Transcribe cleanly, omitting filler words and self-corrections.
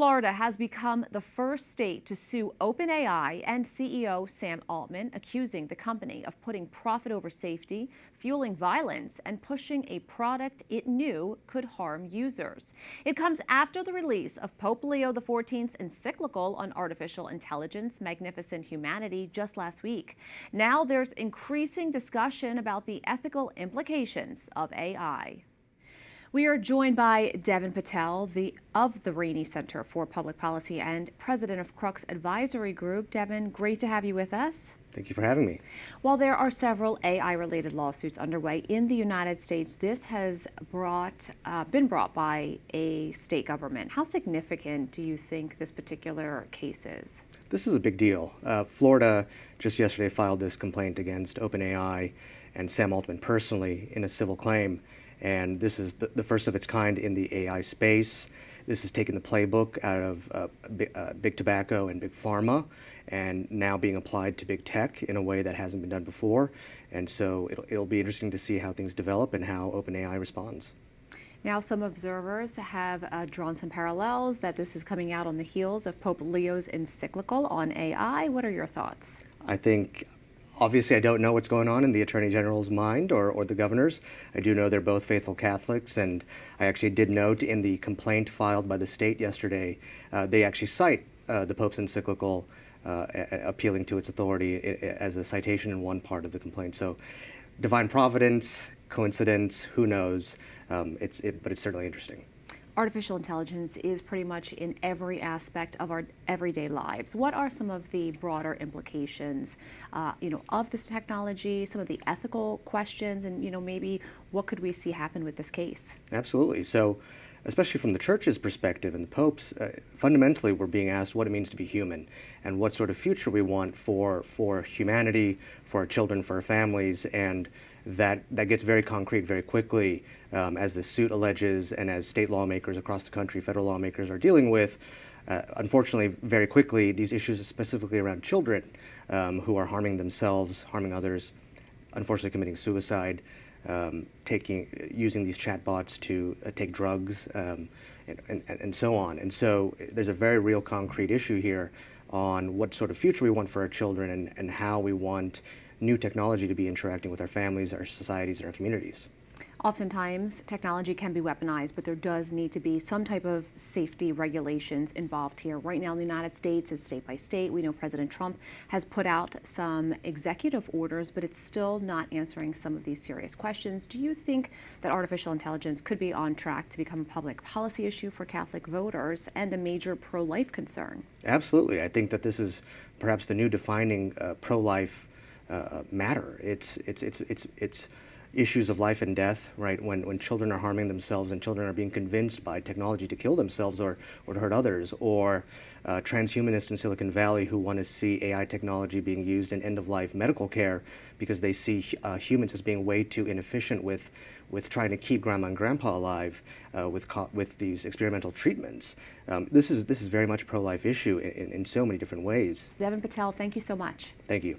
Florida has become the first state to sue OpenAI and CEO Sam Altman, accusing the company of putting profit over safety, fueling violence, and pushing a product it knew could harm users. It comes after the release of Pope Leo XIV's encyclical on artificial intelligence, Magnificent Humanity, just last week. Now there's increasing discussion about the ethical implications of AI. We are joined by Devan Patel of the Rainey Center for Public Policy and president of Crux Advisory Group. Devan, great to have you with us. Thank you for having me. While there are several AI-related lawsuits underway in the United States, this has been brought by a state government. How significant do you think this particular case is? This is a big deal. Florida just yesterday filed this complaint against OpenAI and Sam Altman personally in a civil claim. And this is the first of its kind in the AI space. This has taken the playbook out of big tobacco and big pharma, and now being applied to big tech in a way that hasn't been done before. And so it'll be interesting to see how things develop and how OpenAI responds. Now, some observers have drawn some parallels that this is coming out on the heels of Pope Leo's encyclical on AI. What are your thoughts? I think, obviously, I don't know what's going on in the Attorney General's mind or the governor's. I do know they're both faithful Catholics, and I actually did note in the complaint filed by the state yesterday, they actually cite the Pope's encyclical appealing to its authority as a citation in one part of the complaint. So divine providence, coincidence, who knows, but it's certainly interesting. Artificial intelligence is pretty much in every aspect of our everyday lives. What are some of the broader implications, of this technology, some of the ethical questions, and, maybe what could we see happen with this case? Absolutely. So, especially from the church's perspective and the Pope's, fundamentally we're being asked what it means to be human and what sort of future we want for humanity, for our children, for our families, and that gets very concrete very quickly as the suit alleges and as state lawmakers across the country, federal lawmakers are dealing with. Unfortunately, very quickly, these issues specifically around children who are harming themselves, harming others, unfortunately committing suicide, using these chatbots to take drugs, and so on. And so there's a very real concrete issue here on what sort of future we want for our children and how we want new technology to be interacting with our families, our societies, and our communities. Oftentimes, technology can be weaponized, but there does need to be some type of safety regulations involved here. Right now in the United States, it's state by state. We know President Trump has put out some executive orders, but it's still not answering some of these serious questions. Do you think that artificial intelligence could be on track to become a public policy issue for Catholic voters and a major pro-life concern? Absolutely. I think that this is perhaps the new defining pro-life matter. It's issues of life and death, right? When children are harming themselves and children are being convinced by technology to kill themselves or to hurt others, or transhumanists in Silicon Valley who want to see AI technology being used in end-of-life medical care because they see humans as being way too inefficient with trying to keep grandma and grandpa alive with these experimental treatments. This is very much a pro-life issue in so many different ways. Devan Patel, thank you so much. Thank you.